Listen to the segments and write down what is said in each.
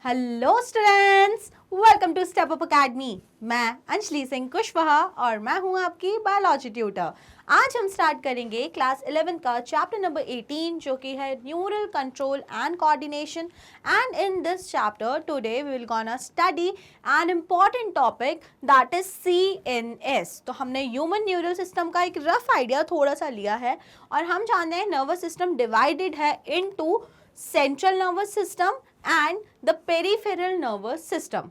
Hello students, welcome to step up academy. मैं अंजलि सिंह कुशवाहा और मैं हूं आपकी बायोलॉजी ट्यूटर। आज हम स्टार्ट करेंगे क्लास 11 का चैप्टर नंबर 18 जो कि है neural control and coordination. And in this chapter today we will gonna study an important topic that is CNS। तो हमने ह्यूमन न्यूरल सिस्टम का एक रफ आइडिया थोड़ा सा लिया है और हम जानते हैं नर्वस सिस्टम डिवाइडेड है into central nervous system and the peripheral nervous system.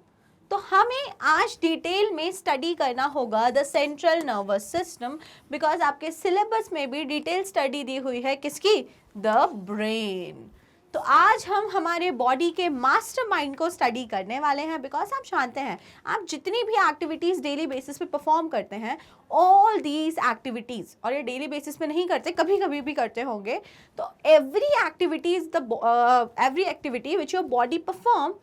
तो हमें आज डिटेल में स्टडी करना होगा the central nervous system, because आपके सिलेबस में भी डिटेल स्टडी दी हुई है किसकी, द ब्रेन। तो आज हम हमारे बॉडी के मास्टरमाइंड को स्टडी करने वाले हैं, बिकॉज आप जानते हैं आप जितनी भी एक्टिविटीज़ डेली बेसिस पे परफॉर्म करते हैं, ऑल दीज एक्टिविटीज़, और ये डेली बेसिस पे नहीं करते, कभी कभी भी करते होंगे, तो every activity which your body perform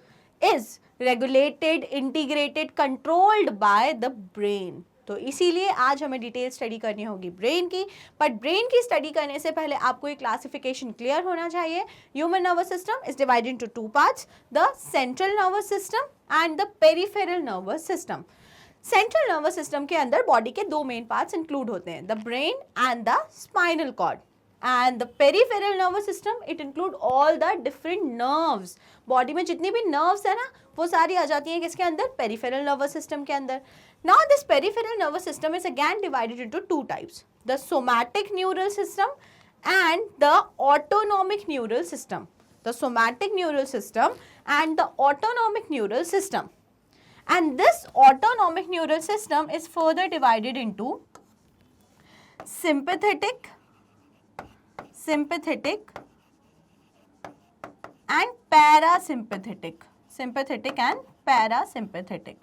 is regulated, integrated, controlled by the brain. तो इसीलिए आज हमें डिटेल स्टडी करनी होगी ब्रेन की। बट ब्रेन की स्टडी करने से पहले आपको एक क्लासिफिकेशन क्लियर होना चाहिए। Human nervous system is divided into two parts, the central nervous system and the peripheral nervous system. Central nervous system के अंदर बॉडी के दो मेन पार्ट्स इंक्लूड होते हैं, the brain and the spinal cord. And the peripheral nervous system it include all the different nerves. Body में जितनी भी nerves है ना, वो सारी आ जाती हैं किसके अंदर, पेरिफेरल नर्वस सिस्टम के अंदर। Now this peripheral nervous system is again divided into two types, the somatic neural system and the autonomic neural system. The somatic neural system and the autonomic neural system. And this autonomic neural system is further divided into sympathetic and parasympathetic. Sympathetic and parasympathetic.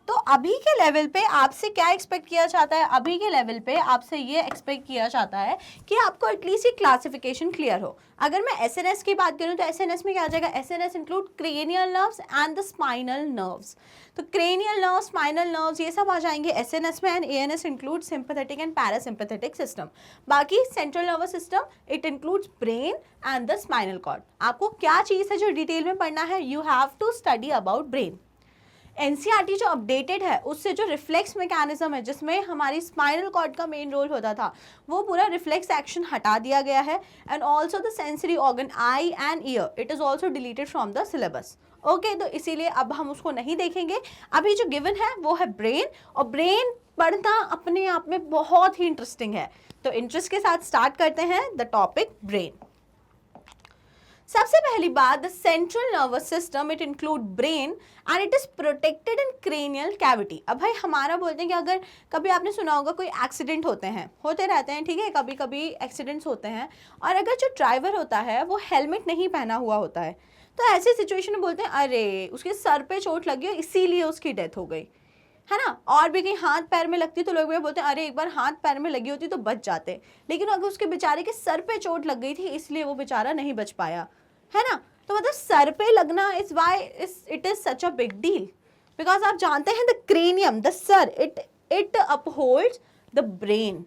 तो अभी के level पे आपसे क्या expect किया जाता है, अभी के लेवल पे आपसे ये एक्सपेक्ट किया जाता है कि आपको एटलीस्ट ये क्लासिफिकेशन क्लियर हो। अगर मैं एसएनएस की बात करूँ तो एसएनएस में क्या आ जाएगा, SNS include cranial nerves and the spinal nerves. तो क्रेनियल नर्व्स, स्पाइनल नर्व्स ये सब आ जाएंगे एसएनएस में। And ANS include sympathetic and parasympathetic system. बाकी central nervous system it includes brain and the spinal cord. आपको क्या चीज़ है जो डिटेल में पढ़ना है, you have to study about brain. NCERT जो अपडेटेड है उससे जो रिफ्लेक्स मैकेनिज्म है जिसमें हमारी स्पाइनल कॉर्ड का मेन रोल होता था, वो पूरा रिफ्लेक्स एक्शन हटा दिया गया है। And also the sensory organ I and year it is also deleted from the syllabus. Okay, तो इसीलिए अब हम उसको नहीं देखेंगे। अभी जो गिवन है वो है ब्रेन, और ब्रेन पढ़ना अपने आप में बहुत ही इंटरेस्टिंग है। तो इंटरेस्ट के साथ स्टार्ट करते हैं द टॉपिक ब्रेन। सबसे पहली बात, the central nervous system it include brain and it is protected in cranial cavity. अब भाई हमारा बोलते हैं कि अगर कभी आपने सुना होगा कोई एक्सीडेंट होते रहते हैं, ठीक है, कभी कभी एक्सीडेंट्स होते हैं, और अगर जो ड्राइवर होता है वो हेलमेट नहीं पहना हुआ होता है, तो ऐसी सिचुएशन में बोलते हैं अरे उसके सर पे चोट लगी इसीलिए उसकी डेथ हो गई, है ना। और भी कहीं हाथ पैर में लगती तो लोग भी बोलते हैं अरे एक बार हाथ पैर में लगी होती तो बच जाते, लेकिन अगर उसके बेचारे के सर पे चोट लग गई थी इसलिए वो बेचारा नहीं बच पाया, है ना। तो मतलब सर पे लगना is why it is such a big deal, because आप जानते हैं the cranium, the sir, it upholds the brain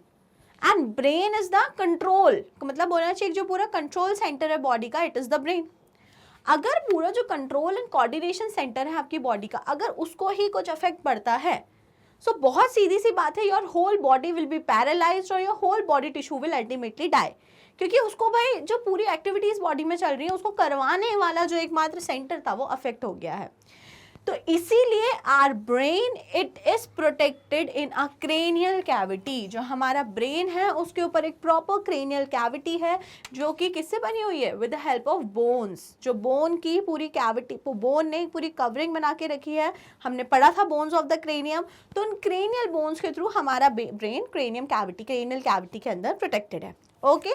and brain is the control, मतलब बोलना चाहिए जो पूरा कंट्रोल सेंटर है बॉडी का, इट इज द ब्रेन। अगर पूरा जो कंट्रोल एंड कोऑर्डिनेशन सेंटर है आपकी बॉडी का, अगर उसको ही कुछ अफेक्ट पड़ता है, सो बहुत सीधी सी बात है, your whole body will be paralysed और your whole body tissue will ultimately die, क्योंकि उसको भाई जो पूरी एक्टिविटीज बॉडी में चल रही है उसको करवाने वाला जो एकमात्र सेंटर था वो अफेक्ट हो गया है। तो इसीलिए our brain it is protected in a cranial cavity. जो हमारा ब्रेन है उसके ऊपर एक प्रॉपर क्रेनियल कैविटी है जो कि किससे बनी हुई है, with the help of bones. जो बोन की पूरी कैविटी, बोन ने पूरी कवरिंग बना के रखी है, हमने पढ़ा था बोन्स ऑफ द क्रेनियम। तो उन क्रेनियल बोन्स के थ्रू हमारा ब्रेन क्रेनियल कैविटी के अंदर प्रोटेक्टेड है। Okay,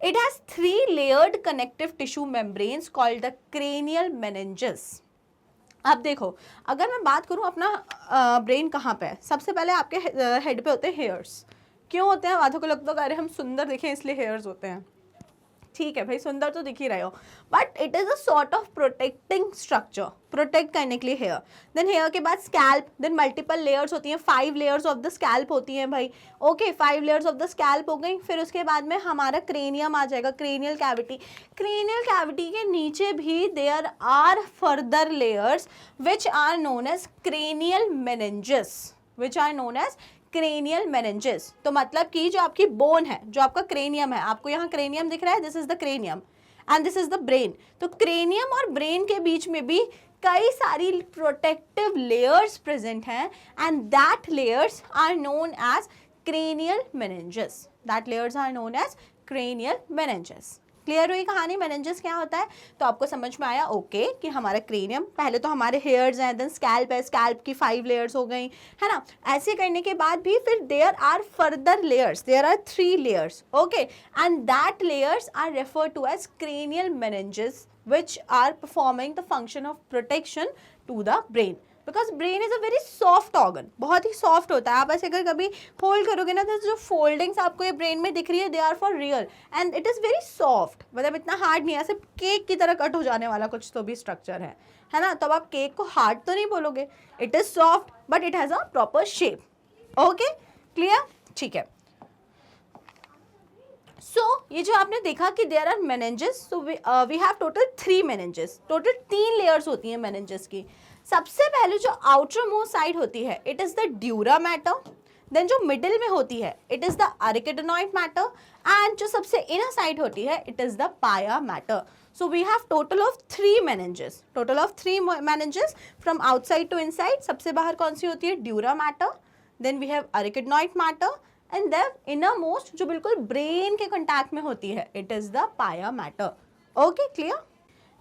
it has 3 layered connective tissue membranes called the cranial meninges. अब देखो, अगर मैं बात करूं अपना ब्रेन कहाँ पे है, सबसे पहले आपके हेड पे होते हैं हेयर्स। क्यों होते हैं, आधों को लगता है अरे हम सुंदर दिखें इसलिए हेयर्स होते हैं, ठीक है भाई, सुंदर तो दिख ही रहे हो, but it is a sort of protecting structure, protect करने के लिए हेयर। देन हेयर के बाद स्कैल्प, देन मल्टीपल लेयर्स होती हैं, 5 लेयर्स ऑफ द स्कैल्प होती हैं भाई। Okay, 5 layers of the scalp हो गई। फिर उसके बाद में हमारा क्रेनियम आ जाएगा, क्रेनियल कैविटी। क्रेनियल कैविटी के नीचे भी there are further layers which are known as cranial meninges, which are known as cranial meninges. तो मतलब कि जो आपकी बोन है, जो आपका क्रेनियम है, आपको यहाँ क्रेनियम दिख रहा है, this is the cranium and this is the brain. तो क्रेनियम और ब्रेन के बीच में भी कई सारी प्रोटेक्टिव लेयर्स प्रेजेंट हैं and that layers are known as cranial meninges, that layers are known as cranial meninges. Clear हुई कहानी, मेनिंजेस क्या होता है? तो आपको समझ में आया ओके कि हमारा क्रेनियम, पहले तो हमारे हेयर्स हैं, देन स्कैल्प है, स्कैल्प की 5 लेयर्स हो गई, है ना। ऐसे करने के बाद भी फिर there are further layers, there are 3 layers, okay, and that layers are refer to as cranial meninges which are performing the function of protection to the brain, because brain is a very soft organ, बहुत ही soft होता है। आप ऐसे अगर कभी hold करोगे ना, तो जो फोल्डिंग्स आपको ये ब्रेन में दिख रही है, they are for real and it is very soft, मतलब इतना हार्ड नहीं है, ऐसे केक की तरह कट हो जाने वाला कुछ तो भी स्ट्रक्चर है ना। तो आप केक को हार्ड तो नहीं बोलोगे, it is soft but it has a proper shape. Okay, clear, ठीक है। सो ये जो आपने देखा कि there are meninges, so we have total 3 मेनिंजेस, टोटल 3 लेयर्स होती हैं मेनिंजेस की। सबसे पहले जो आउटर मोस्ट साइड होती है, it is the dura mater. Then जो मिडिल में होती है, it is the arachnoid mater, and जो सबसे इनर साइड होती है, it is the pia mater. So we have total of 3 meninges, total of 3 meninges from outside to inside। सबसे बाहर कौन सी होती है? Dura mater. Then we have arachnoid mater and then innermost जो बिल्कुल ब्रेन के कंटैक्ट में होती है, it is the pia mater. Okay, clear.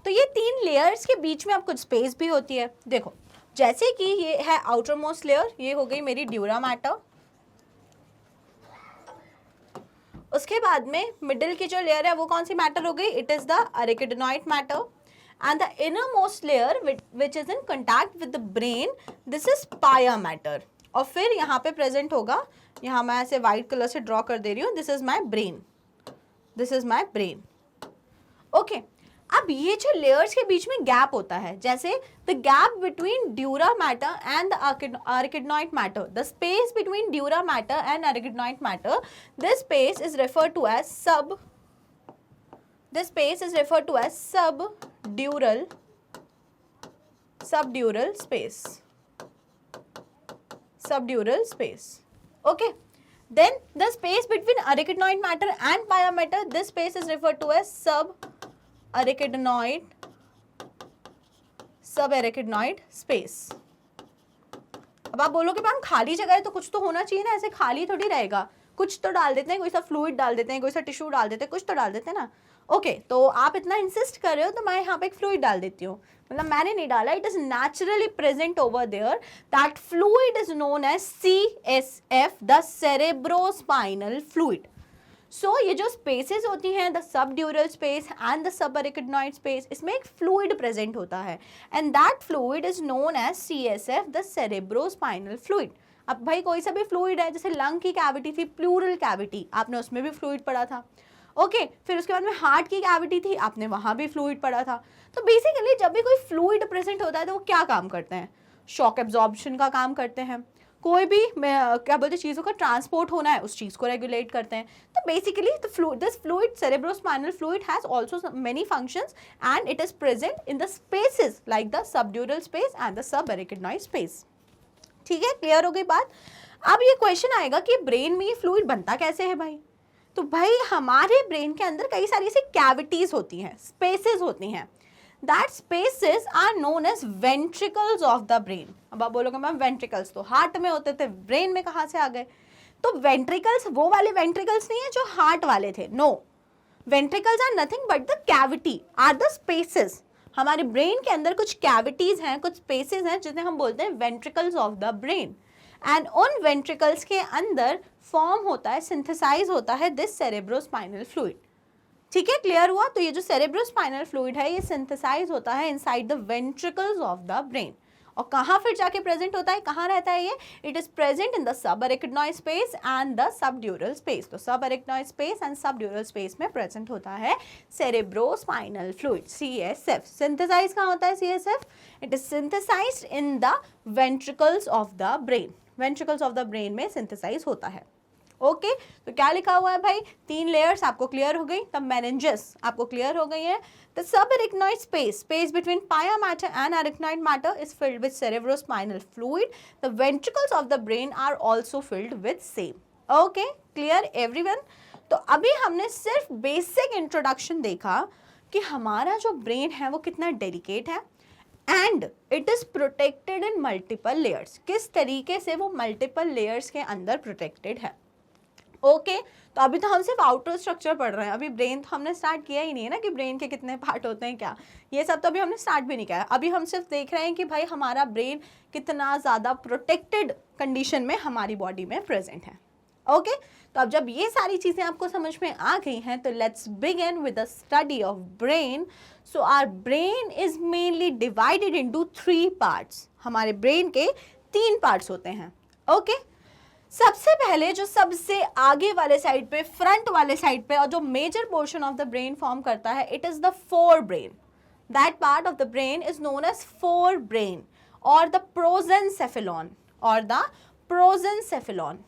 तो ये 3 लेयर्स के बीच में अब कुछ स्पेस भी होती है। देखो, जैसे कि ये है आउटर मोस्ट लेयर, ये हो गई मेरी ड्यूरा मैटर। उसके बाद में मिडिल की जो लेयर है वो कौन सी मैटर हो गई? It is the arachnoid mater. And the innermost layer which is in contact with the brain, this is pia mater. और फिर यहाँ पे प्रेजेंट होगा, यहाँ मैं ऐसे व्हाइट कलर से ड्रॉ कर दे रही हूँ, this is my brain, this is my brain. Okay, अब ये जो लेयर्स के बीच में गैप होता है, जैसे the gap between dura mater and the arachnoid mater, the space between dura mater and arachnoid mater, this space is referred to as sub, this space is referred to as subdural space, subdural space. Okay, then the space between arachidnoid matter and pia matter, this space is referred to as subarachidnoid space। अब आप बोलोगे ma'am खाली जगह है तो कुछ तो होना चाहिए ना, ऐसे खाली थोड़ी रहेगा, कुछ तो डाल देते हैं, कोई सा फ्लूइड डाल देते हैं, कोई सा टिश्यू डाल देते हैं, कुछ तो डाल देते हैं ना। ओके, तो आप इतना इंसिस्ट कर रहे हो तो मैं यहाँ पे एक फ्लूइड डाल देती हूँ, मतलब मैंने नहीं डाला, it is naturally present over there. That fluid is known as CSF, the cerebrospinal fluid. So ये जो स्पेसेस होती हैं, the subdural space and the subarachnoid space, इसमें एक फ्लूइड प्रेजेंट होता है and that fluid is known as CSF, the cerebrospinal fluid. अब भाई कोई सा भी फ्लूइड है, जैसे लंग की कैविटी थी, प्लूरल कैविटी, आपने उसमें भी फ्लूइड पढ़ा था। ओके, फिर उसके बाद में हार्ट की कैविटी थी, आपने वहाँ भी फ्लूइड पढ़ा था। तो बेसिकली जब भी कोई फ्लूइड प्रेजेंट होता है तो वो क्या काम करते हैं? शॉक एब्जॉर्प्शन का काम करते हैं, कोई भी क्या बोलते हैं चीज़ों का ट्रांसपोर्ट होना है उस चीज़ को रेगुलेट करते हैं। तो basically this fluid, cerebrospinal fluid has also many functions and it is present in the spaces like the subdural space and the subarachnoid space. ठीक है, क्लियर हो गई बात। अब ये क्वेश्चन आएगा कि ब्रेन में ये फ्लूइड बनता कैसे है भाई? तो भाई हमारे ब्रेन के अंदर कई सारी ऐसी कैविटीज होती हैं, स्पेसेस होती हैं, that spaces are known as ventricles of the brain. अब आप बोलोगे मैम वेंट्रिकल्स तो हार्ट में होते थे, ब्रेन में कहाँ से आ गए? तो वेंट्रिकल्स वो वाले वेंट्रिकल्स नहीं है जो हार्ट वाले थे, no, ventricles are nothing but the cavity, or the spaces. हमारे ब्रेन के अंदर कुछ कैविटीज हैं, कुछ स्पेसेस हैं जिन्हें हम बोलते हैं ventricles of the brain. And उन वेंट्रिकल्स के अंदर फॉर्म होता है, सिंथेसाइज होता है दिस सेरेब्रोस्पाइनल फ्लूइड। ठीक है, क्लियर हुआ। तो ये जो सेरेब्रोस्पाइनल फ्लूइड है ये सिंथेसाइज होता है inside the ventricles of the brain. और कहाँ फिर जाके प्रेजेंट होता है, कहाँ रहता है ये, it is present in the sub arachnoid space and the subdural space. तो सब arachnoid space and subdural space में प्रेजेंट होता है सेरेब्रोस्पाइनल फ्लूइड, CSF। सिंथेसाइज कहाँ होता है CSF, it is synthesized in the ventricles of the brain, ventricles of the brain में synthesize होता है। ओके तो क्या लिखा हुआ है भाई, 3 लेयर्स आपको क्लियर हो गई, तब मेनिंजेस आपको क्लियर हो गई है। The subarachnoid space between pia mater and arachnoid matter is filled with cerebrospinal fluid. The ventricles of the brain are also filled with same. Okay, clear everyone? तो अभी हमने सिर्फ बेसिक इंट्रोडक्शन देखा कि हमारा जो ब्रेन है वो कितना डेलिकेट है and it is protected in multiple layers, किस तरीके से वो मल्टीपल लेयर्स के अंदर प्रोटेक्टेड है। ओके तो अभी तो हम सिर्फ आउटर स्ट्रक्चर पढ़ रहे हैं, अभी ब्रेन तो हमने स्टार्ट किया ही नहीं है ना कि ब्रेन के कितने पार्ट होते हैं क्या, ये सब तो अभी हमने स्टार्ट भी नहीं किया है। अभी हम सिर्फ देख रहे हैं कि भाई हमारा ब्रेन कितना ज़्यादा प्रोटेक्टेड कंडीशन में हमारी बॉडी में प्रेजेंट है। ओके तो अब जब ये सारी चीज़ें आपको समझ में आ गई हैं तो let's begin with the study of brain. So our brain is mainly divided into 3 parts, हमारे ब्रेन के 3 पार्ट्स होते हैं। ओके सबसे पहले जो सबसे आगे वाले साइड पे, फ्रंट वाले साइड पे और जो major portion of the brain form करता है, it is the forebrain. That part of the brain is known as forebrain और द प्रोजेंसेफेलॉन और the prosencephalon.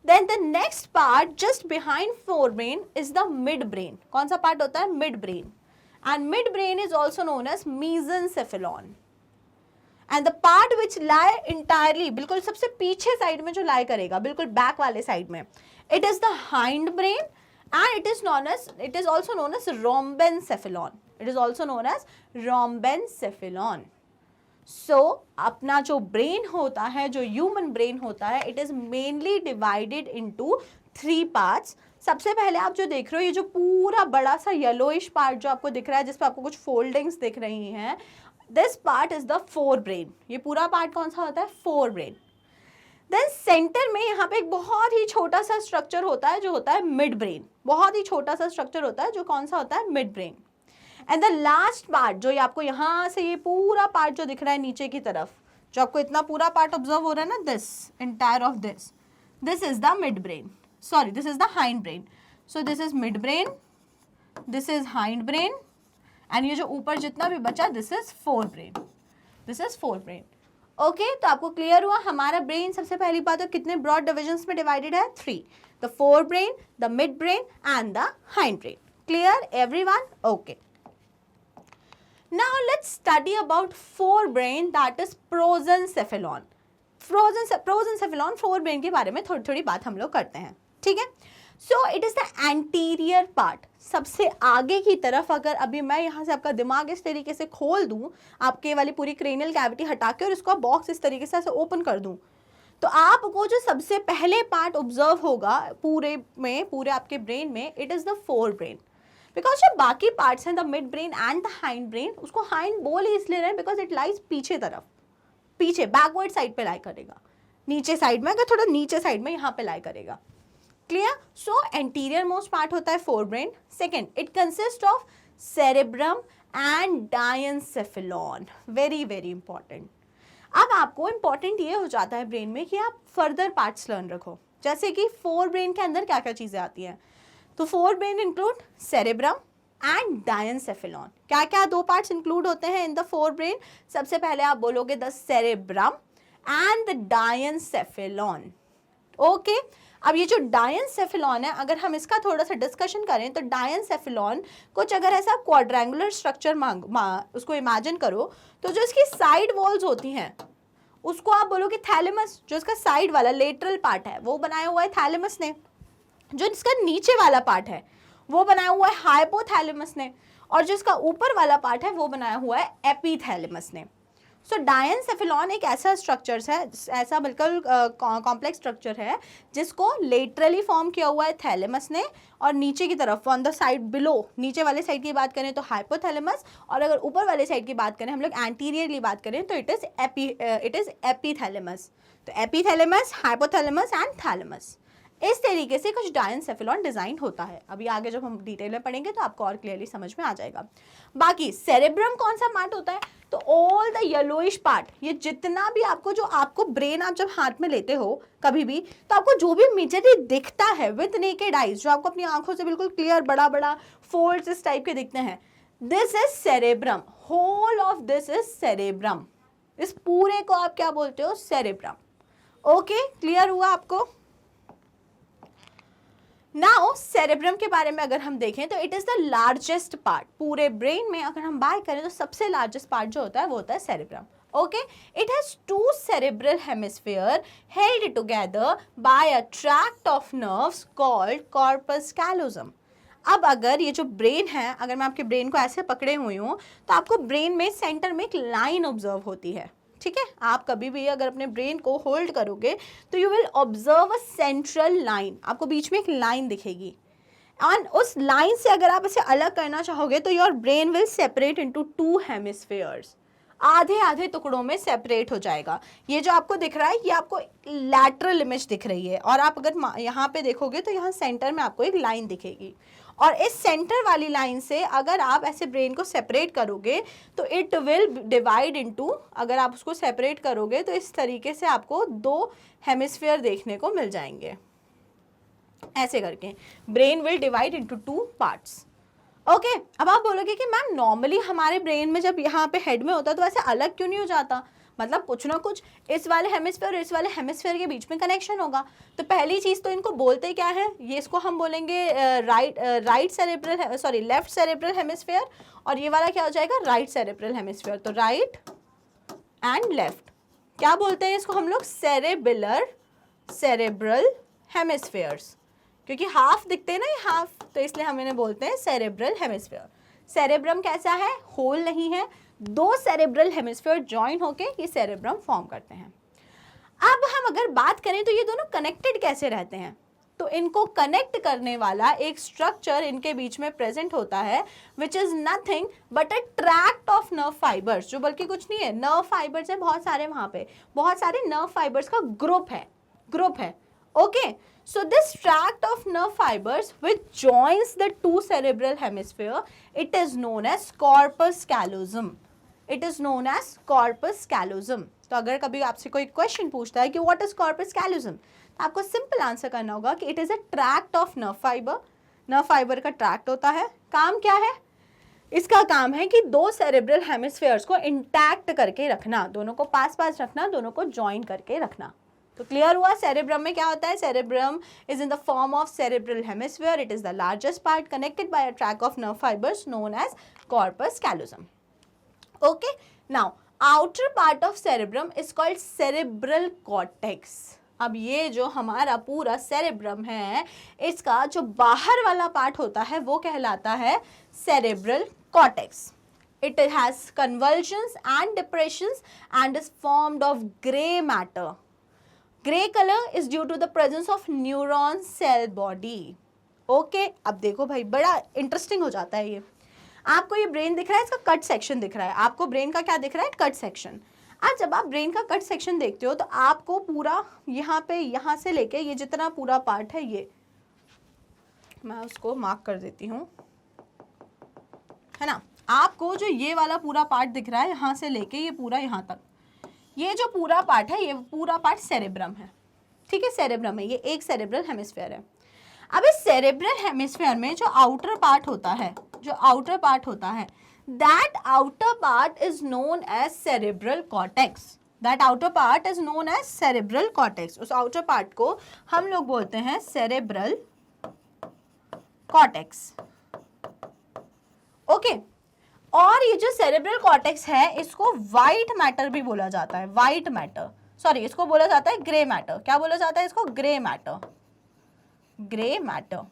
Then the next part just behind forebrain is the mid brain. कौन सा part होता है, mid brain, and mid brain is also known as mesencephalon. And the part which lie entirely, बिल्कुल सबसे पीछे side में जो लाई करेगा, बिल्कुल बैक वाले साइड में, it is the hind brain and it is also known as rhombencephalon. It is also known as rhombencephalon. So अपना जो ब्रेन होता है, जो ह्यूमन ब्रेन होता है, it is mainly divided into 3 parts. सबसे पहले आप जो देख रहे हो, ये जो पूरा बड़ा सा येलोइश पार्ट जो आपको दिख रहा है, जिसपे आपको कुछ फोल्डिंग्स दिख रही हैं, this part is the fore brain. ये पूरा पार्ट कौन सा होता है, फोर ब्रेन। देन सेंटर में यहाँ पे एक बहुत ही छोटा सा स्ट्रक्चर होता है जो होता है मिड ब्रेन, बहुत ही छोटा सा स्ट्रक्चर होता है जो कौन सा होता है, mid brain. And the last part जो ये आपको यहाँ से ये पूरा पार्ट जो दिख रहा है नीचे की तरफ, जो आपको इतना पूरा पार्ट ऑब्जर्व हो रहा है ना, this entire of this is the mid brain, sorry this is the hind brain. So this is mid brain, this is hind brain, and ये जो ऊपर जितना भी बचा, this is fore brain, this is fore brain. Okay तो आपको clear हुआ हमारा ब्रेन सबसे पहली बात तो कितने ब्रॉड डिविजन्स में डिवाइडेड है, 3, the fore brain, the mid brain and the hind brain. Clear everyone? Okay now let's study about forebrain, that is prosencephalon. Prosencephalon forebrain के बारे में थोड़ी थोड़ी बात हम लोग करते हैं, ठीक है। So it is the anterior part, सबसे आगे की तरफ। अगर अभी मैं यहाँ से आपका दिमाग इस तरीके से खोल दूँ, आपके वाली पूरी क्रेनियल कैविटी हटा के और इसको बॉक्स इस तरीके से ऐसे ओपन कर दूँ, तो आपको जो सबसे पहले पार्ट ऑब्जर्व होगा पूरे आपके ब्रेन में, it is the fore brain. Because जो बाकी पार्ट्स हैं, the mid brain and the hind brain, उसको हाइंड बोल ही इसलिए रहे हैं बिकॉज इट लाइज पीछे तरफ, पीछे बैकवर्ड साइड पे लाई करेगा, नीचे साइड में, अगर थोड़ा नीचे साइड में यहाँ पे लाई करेगा। क्लियर? सो एंटीरियर मोस्ट पार्ट होता है fore brain. Second, it consist of cerebrum and diencephalon. Very very important. अब आपको इंपॉर्टेंट ये हो जाता है ब्रेन में कि आप फर्दर पार्ट्स लर्न रखो, जैसे कि फोर ब्रेन के अंदर क्या क्या चीज़ें आती हैं। तो fore brain include cerebrum and diencephalon. क्या क्या 2 पार्ट्स इंक्लूड होते हैं इन द फोर ब्रेन? सबसे पहले आप बोलोगे the cerebrum and the diencephalon. Okay अब ये जो डायनसेफेलॉन है, अगर हम इसका थोड़ा सा डिस्कशन करें तो डायनसेफेलॉन कुछ अगर ऐसा क्वाड्रेंगुलर स्ट्रक्चर उसको इमेजिन करो, तो जो इसकी साइड वॉल्स होती हैं उसको आप बोलोगे थैलेमस। जो इसका साइड वाला लेटरल पार्ट है वो बनाया हुआ है थैलेमस ने, जो इसका नीचे वाला पार्ट है वो बनाया हुआ है हाइपोथैलेमस ने, और जो इसका ऊपर वाला पार्ट है वो बनाया हुआ है एपीथैलेमस ने। सो डायनसेफेलॉन एक ऐसा स्ट्रक्चर है, ऐसा बिल्कुल कॉम्प्लेक्स स्ट्रक्चर है जिसको लेटरली फॉर्म किया हुआ है थैलेमस ने, और नीचे की तरफ ऑन द साइड बिलो, नीचे वाले साइड की बात करें तो हाइपोथैलेमस, और अगर ऊपर वाले साइड की बात करें, हम लोग एंटीरियरली बात करें तो इट इज एपीथैलेमस। तो एपीथैलेमस, हाइपोथैलेमस एंड थैलेमस, इस तरीके से कुछ डायनसेफेलॉन डिजाइन होता है। अभी आगे जब हम डिटेल में पढ़ेंगे तो आपको और क्लियरली समझ में आ जाएगा। बाकी सेरेब्रम कौन सा पार्ट होता है? तो ऑल द येलोइश पार्ट, ये जितना भी आपको, जो आपको ब्रेन आप जब हाथ में लेते हो कभी भी, तो आपको जो भी मेजरली दिखता है विद नेकेड आइज, जो आपको अपनी आंखों से बिल्कुल क्लियर बड़ा बड़ा फोल्ड्स इस टाइप के दिखते हैं, this is cerebrum, whole of this is cerebrum, इस पूरे को आप क्या बोलते हो, सेरेब्रम। ओके, क्लियर हुआ आपको? नाउ सेरेब्रम के बारे में अगर हम देखें तो it is the largest part, पूरे ब्रेन में अगर हम बात करें तो सबसे लार्जेस्ट पार्ट जो होता है वो होता है cerebrum. Okay, it has 2 cerebral hemisphere held together by a tract of nerves called corpus callosum। अब अगर ये जो ब्रेन है, अगर मैं आपके ब्रेन को ऐसे पकड़े हुई हूँ तो आपको ब्रेन में सेंटर में एक लाइन ऑब्जर्व होती है, ठीक है? आप कभी भी अगर अपने ब्रेन को होल्ड करोगे तो you will observe a central line, आपको बीच में एक लाइन दिखेगी, और उस लाइन से अगर आप इसे अलग करना चाहोगे तो your brain will separate into 2 hemispheres, आधे आधे टुकड़ों में सेपरेट हो जाएगा। ये जो आपको दिख रहा है ये आपको लैटरल इमेज दिख रही है, और आप अगर यहाँ पे देखोगे तो यहाँ सेंटर में आपको एक लाइन दिखेगी, और इस सेंटर वाली लाइन से अगर आप ऐसे ब्रेन को सेपरेट करोगे तो इट विल डिवाइड इनटू, अगर आप उसको सेपरेट करोगे तो इस तरीके से आपको 2 हेमिस्फीयर देखने को मिल जाएंगे, ऐसे करके brain will divide into 2 parts. Okay, अब आप बोलोगे कि मैम नॉर्मली हमारे ब्रेन में जब यहाँ पे हेड में होता है तो ऐसे अलग क्यों नहीं हो जाता, मतलब कुछ ना कुछ इस वाले हेमिस्फीयर और इस वाले हेमिस्फीयर के बीच में कनेक्शन होगा। तो पहली चीज़ तो इनको बोलते क्या है, ये इसको हम बोलेंगे right cerebral, sorry left cerebral hemisphere, और ये वाला क्या हो जाएगा, राइट सेरेब्रल हेमिस्फीयर। तो राइट एंड लेफ्ट क्या बोलते हैं इसको हम लोग, सेरेब्रल हेमिस्फीयर्स, क्योंकि हाफ दिखते हैं ना ये हाफ, तो इसलिए हम इन्हें बोलते हैं सेरेब्रल हेमिस्फीयर। सेरेब्रम कैसा है, होल नहीं है, 2 सेरेब्रल हेमिस्फीयर जॉइन होके ये सेरेब्रम फॉर्म करते हैं। अब हम अगर बात करें तो ये दोनों कनेक्टेड कैसे रहते हैं, तो इनको कनेक्ट करने वाला एक स्ट्रक्चर इनके बीच में प्रेजेंट होता है, which is nothing but a tract of nerve fibres, जो बल्कि कुछ नहीं है, नर्व फाइबर्स है बहुत सारे, वहां पे बहुत सारे नर्व फाइबर्स का ग्रुप है। Okay, so this tract of nerve fibers which joins the 2 cerebral hemisphere, it is known as corpus callosum, it is known as corpus callosum। तो अगर कभी आपसे कोई क्वेश्चन पूछता है कि what is corpus callosum, तो आपको सिंपल आंसर करना होगा कि it is a tract of nerve fiber, nerve fiber का ट्रैक्ट होता है। काम क्या है इसका, काम है कि 2 सेरेब्रल हेमिस्फीयर्स को इंटैक्ट करके रखना, दोनों को पास पास रखना, दोनों को ज्वाइन करके रखना। तो क्लियर हुआ सेरेब्रम में क्या होता है, cerebrum is in the form of cerebral hemisphere, it is the largest part connected by a tract of nerve fibres known as corpus callosum. Okay, now outer part of cerebrum is called cerebral cortex. अब ये जो हमारा पूरा cerebrum है, इसका जो बाहर वाला पार्ट होता है वो कहलाता है cerebral cortex. It has convulsions and depressions and is formed of gray matter. Gray color is due to the presence of neuron cell body. Okay, अब देखो भाई बड़ा इंटरेस्टिंग हो जाता है ये। आपको ये ब्रेन दिख रहा है, इसका कट सेक्शन दिख रहा है, आपको ब्रेन का क्या दिख रहा है, कट सेक्शन। आज जब आप ब्रेन का कट सेक्शन देखते हो तो आपको पूरा यहाँ पे, यहाँ से लेके ये जितना पूरा पार्ट है, ये मैं उसको मार्क कर देती हूँ, है ना। आपको जो ये वाला पूरा पार्ट दिख रहा है, यहाँ से लेके ये पूरा यहाँ तक, ये जो पूरा पार्ट है, ये पूरा पार्ट सेरेब्रम है, ठीक है, सेरेब्रम है, ये एक सेरेब्रल हेमिस्फीयर है। अब इस सेरेब्रल हेमिस्फीयर में जो आउटर पार्ट होता है, that outer part is known as cerebral cortex, उस आउटर पार्ट को हम लोग बोलते हैं सेरेब्रल कॉर्टेक्स। ओके, और ये जो सेरेब्रल कॉर्टेक्स है इसको व्हाइट मैटर भी बोला जाता है, इसको बोला जाता है ग्रे मैटर। क्या बोला जाता है इसको, ग्रे मैटर।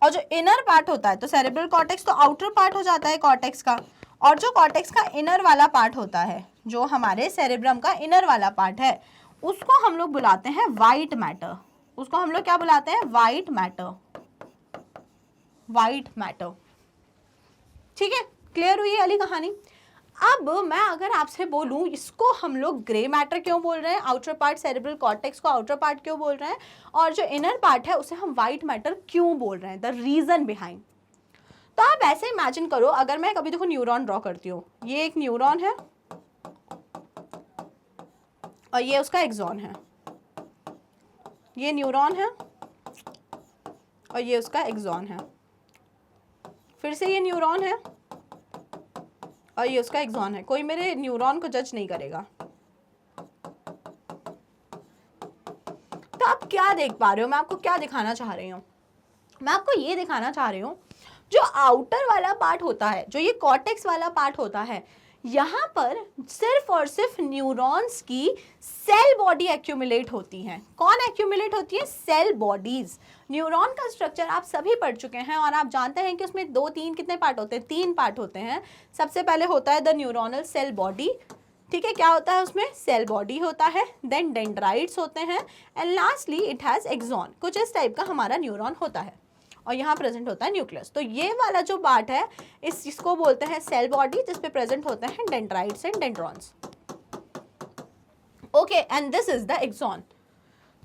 और जो इनर पार्ट होता है, तो सेरेब्रल कॉर्टेक्स तो आउटर पार्ट हो जाता है कॉर्टेक्स का, और जो कॉर्टेक्स का इनर वाला पार्ट होता है, जो हमारे सेरेब्रम का इनर वाला पार्ट है, उसको हम लोग बुलाते हैं व्हाइट मैटर। उसको हम लोग क्या बुलाते हैं, व्हाइट मैटर। ठीक है, क्लियर हुई वाली कहानी। अब मैं अगर आपसे बोलूं इसको हम लोग ग्रे मैटर क्यों बोल रहे हैं, आउटर पार्ट सेरेब्रल कॉर्टेक्स को आउटर पार्ट क्यों बोल रहे हैं, और जो इनर पार्ट है उसे हम व्हाइट मैटर क्यों बोल रहे हैं, द रीजन बिहाइंड। तो आप ऐसे इमेजिन करो, अगर मैं कभी देखो न्यूरॉन ड्रॉ करती हूँ, ये एक न्यूरॉन है और ये उसका एक्सॉन है, ये न्यूरॉन है और ये उसका एक्सॉन है, फिर से ये न्यूरॉन है और ये उसका एक्सॉन है। कोई मेरे न्यूरॉन को जज नहीं करेगा। तो आप क्या देख पा रहे हो, मैं आपको क्या दिखाना चाह रही हूँ? मैं आपको ये दिखाना चाह रही हूँ, जो आउटर वाला पार्ट होता है, जो ये कॉर्टेक्स वाला पार्ट होता है, यहाँ पर सिर्फ और सिर्फ न्यूरॉन्स की सेल बॉडी एक्यूमुलेट होती हैं। कौन एक्यूमुलेट होती है? Cell bodies. न्यूरॉन का स्ट्रक्चर आप सभी पढ़ चुके हैं और आप जानते हैं कि उसमें 2-3 कितने पार्ट होते हैं? 3 पार्ट होते हैं। सबसे पहले होता है द न्यूरोनल सेल बॉडी, ठीक है, क्या होता है उसमें? सेल बॉडी होता है, देन डेंड्राइट्स होते हैं and lastly it has axon. कुछ इस टाइप का हमारा न्यूरॉन होता है और यहाँ प्रेजेंट होता है न्यूक्लियस। तो ये वाला जो पार्ट है इसको बोलते हैं सेल बॉडी, जिस पे प्रेजेंट होते हैं dendrites and dendrons. Okay, and this is the axon.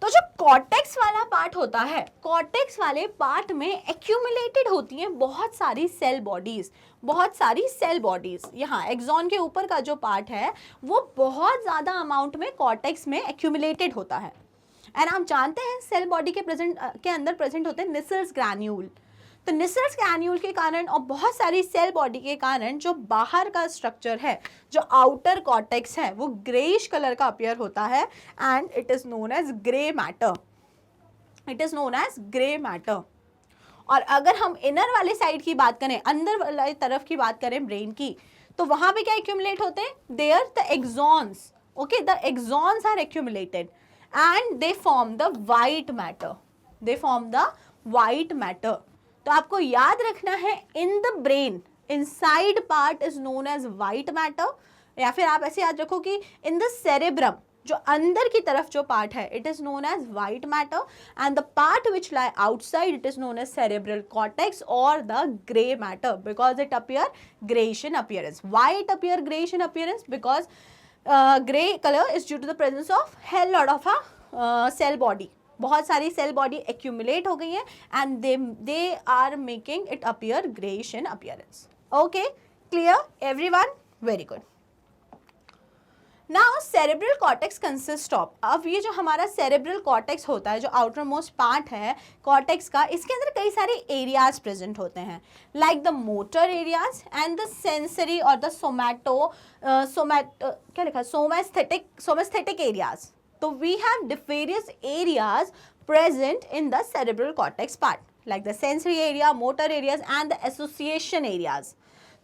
तो जो कॉर्टेक्स वाला पार्ट होता है, कॉर्टेक्स वाले पार्ट में एक्यूमुलेटेड होती हैं बहुत सारी सेल बॉडीज, बहुत सारी सेल बॉडीज। यहाँ एक्सॉन के ऊपर का जो पार्ट है वो बहुत ज़्यादा अमाउंट में कॉर्टेक्स में एक्यूमुलेटेड होता है। एंड आप जानते हैं सेल बॉडी के अंदर प्रेजेंट होते हैं निसल्स ग्रैन्यूल। तो निसल्स ग्रैन्यूल के कारण और बहुत सारी सेल बॉडी के कारण जो बाहर का स्ट्रक्चर है, जो आउटर कॉर्टेक्स है, वो ग्रेइश कलर का अपीयर होता है and it is known as grey matter. It is known as grey matter. और अगर हम इनर वाले साइड की बात करें, अंदर वाली तरफ की बात करें ब्रेन की, तो वहां पे क्या एक्यूमुलेट होते हैं? There the axons. Okay, the axons are accumulated and they form the white matter. They form the white matter. तो आपको याद रखना है, in the brain inside part is known as white matter, या फिर आप ऐसे याद रखो कि in the cerebrum, जो अंदर की तरफ जो पार्ट है, it is known as white matter and the part which lie outside it is known as cerebral cortex or the gray matter because it appear grayish in appearance. Why it appear grayish in appearance? Because grey colour is due to the presence of hell lot of a cell body. बहुत सारी cell body accumulate हो गई हैं and they are making it appear greyish in appearance. Okay, clear everyone? Very good. Now cerebral cortex consist of, अब ये जो हमारा cerebral cortex होता है, जो आउटर मोस्ट पार्ट है कॉर्टेक्स का, इसके अंदर कई सारे एरियाज प्रेजेंट होते हैं, like the motor areas and the sensory और द क्या लिखा है, सोमेस्थेटिक एरियाज। तो we have various areas present in the cerebral cortex part, like the sensory area, motor areas and the association areas.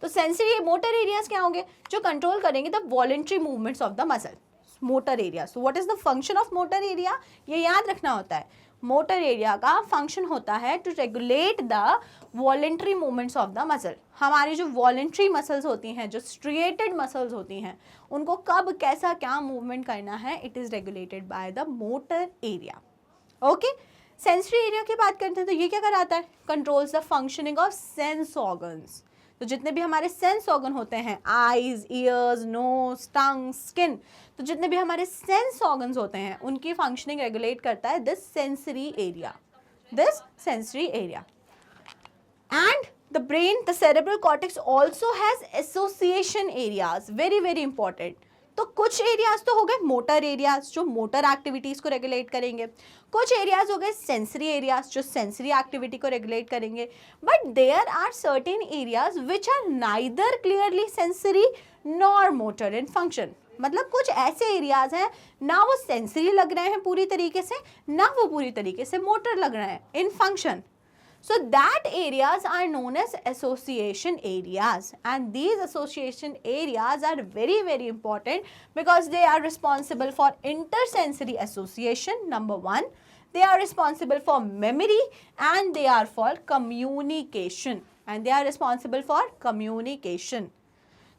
तो sensory motor areas क्या होंगे? जो control करेंगे the voluntary movements of the muscle. Motor area, so what is the function of motor area? ये याद रखना होता है, मोटर एरिया का फंक्शन होता है to regulate the voluntary movements of the muscle. हमारी जो वॉलेंट्री मसल्स होती हैं, जो स्ट्रिएटेड मसल्स होती हैं, उनको कब कैसा क्या मूवमेंट करना है, it is regulated by the motor area. Okay, sensory area की बात करते हैं तो ये क्या कराता है? Controls the functioning of sense organs. तो जितने भी हमारे सेंस ऑर्गन होते हैं, आईज, ईयर्स, नोज, टंग, स्किन, तो जितने भी हमारे सेंस ऑर्गन्स होते हैं उनकी फंक्शनिंग रेगुलेट करता है this sensory area, this sensory area. And the brain, the cerebral cortex also has association areas, very very important. तो कुछ एरियाज तो हो गए मोटर एरियाज, जो मोटर एक्टिविटीज को रेगुलेट करेंगे, कुछ एरियाज हो गए सेंसरी एरियाज, जो सेंसरी एक्टिविटी को रेगुलेट करेंगे, but there are certain areas which are neither clearly sensory nor motor in function. मतलब कुछ ऐसे एरियाज हैं, ना वो सेंसरी लग रहे हैं पूरी तरीके से, ना वो पूरी तरीके से मोटर लग रहे हैं इन function. So that areas are known as association areas, and these association areas are very very important because they are responsible for intersensory association, number one. They are responsible for memory and they are for communication, and they are responsible for communication.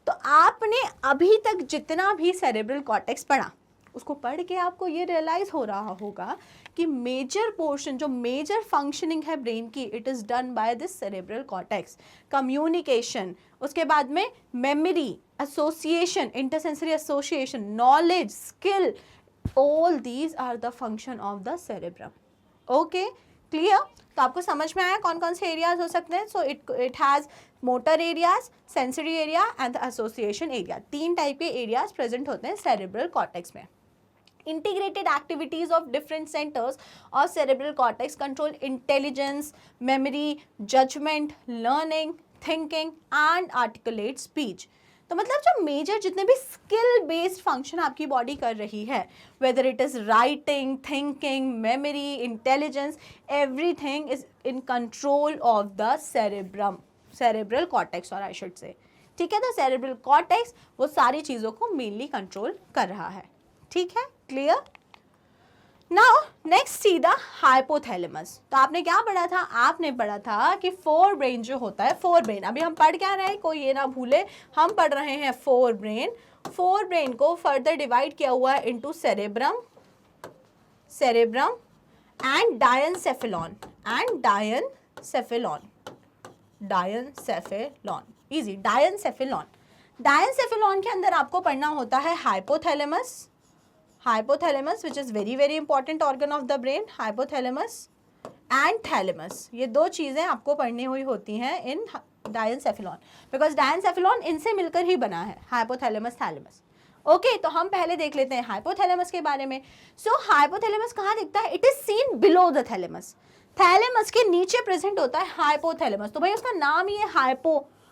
तो आपने अभी तक जितना भी cerebral cortex पढ़ा, उसको पढ़ के आपको ये रियलाइज हो रहा होगा कि मेजर पोर्शन, जो मेजर फंक्शनिंग है ब्रेन की, it is done by this cerebral cortex. Communication, उसके बाद में memory, association, intersensory association, knowledge, skill, all these are the function of the cerebrum. Okay, clear? तो आपको समझ में आया कौन कौन से एरियाज हो सकते हैं? So it has motor areas, sensory area and association area. 3 type के एरियाज प्रेजेंट होते हैं सेरेब्रल कॉर्टेक्स में। Integrated activities of different centers of cerebral cortex control intelligence, memory, judgment, learning, thinking and articulate speech. तो मतलब जो major जितने भी skill based function आपकी बॉडी कर रही है, whether it is writing, thinking, memory, intelligence, everything is in control of the cerebrum, cerebral cortex, और आई शुड से, ठीक है? तो सेरेब्रल कॉर्टेक्स वो सारी चीज़ों को मेनली कंट्रोल कर रहा है, ठीक है? Clear? Now next see the hypothalamus. तो आपने क्या पढ़ा था? आपने पढ़ा था कि फोर ब्रेन जो होता है, फोर ब्रेन, अभी हम पढ़ क्या रहे हैं, कोई ये ना भूले, हम पढ़ रहे हैं फोर ब्रेन। फोर ब्रेन को फर्दर डिवाइड किया हुआ है into cerebrum, cerebrum and diencephalon, and diencephalon, diencephalon, easy, diencephalon. Diencephalon के अंदर आपको पढ़ना होता है hypothalamus, hypothalamus which is very very important organ of the brain, hypothalamus and thalamus, ये दो चीज़ें आपको पढ़नी हुई होती हैं इन डायनसेफेलॉन, बिकॉज डायनसेफेलॉन इनसे मिलकर ही बना है, हाइपोथैलेमस, थैलेमस। ओके, तो हम पहले देख लेते हैं हाइपोथैलेमस के बारे में। सो हाइपोथैलेमस कहाँ दिखता है? It is seen below the thalamus, thalamus के नीचे प्रेजेंट होता है हाइपोथैलेमस। तो भाई उसका नाम ही है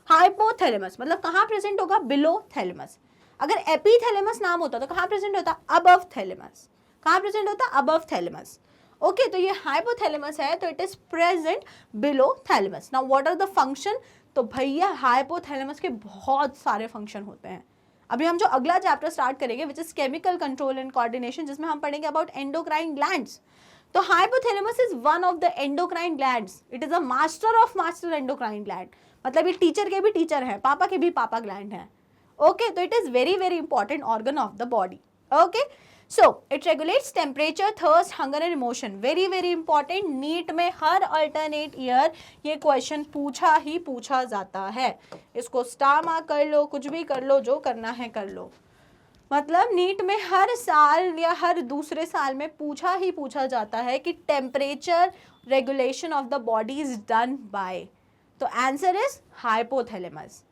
हाइपोथैलेमस, मतलब कहाँ प्रेजेंट होगा? Below thalamus. अगर एपीथैलेमस नाम होता तो कहाँ प्रेजेंट होता? Above thalamus. कहाँ प्रेजेंट होता? Above thalamus. ओके, तो ये हाइपोथैलेमस है, तो it is present below thalamus. Now what are the function? तो भैया हाइपोथैलेमस के बहुत सारे फंक्शन होते हैं। अभी हम जो अगला चैप्टर स्टार्ट करेंगे which is chemical control and coordination, जिसमें हम पढ़ेंगे अबाउट एंडोक्राइन ग्लैंड्स। तो hypothalamus is one of the endocrine glands, it is a master of master endocrine gland, मतलब ये टीचर के भी टीचर हैं, पापा के भी पापा ग्लैंड हैं। Okay, so it is very very important organ of the body. Okay, so it regulates temperature, thirst, hunger and emotion. Very very important. NEET में हर alternate year ये क्वेश्चन पूछा ही पूछा जाता है। इसको स्टार मार्क कर लो, कुछ भी कर लो, जो करना है कर लो। मतलब नीट में हर साल या हर दूसरे साल में पूछा ही पूछा जाता है कि temperature regulation of the body is done by, तो आंसर इज हाइपोथैलेमस।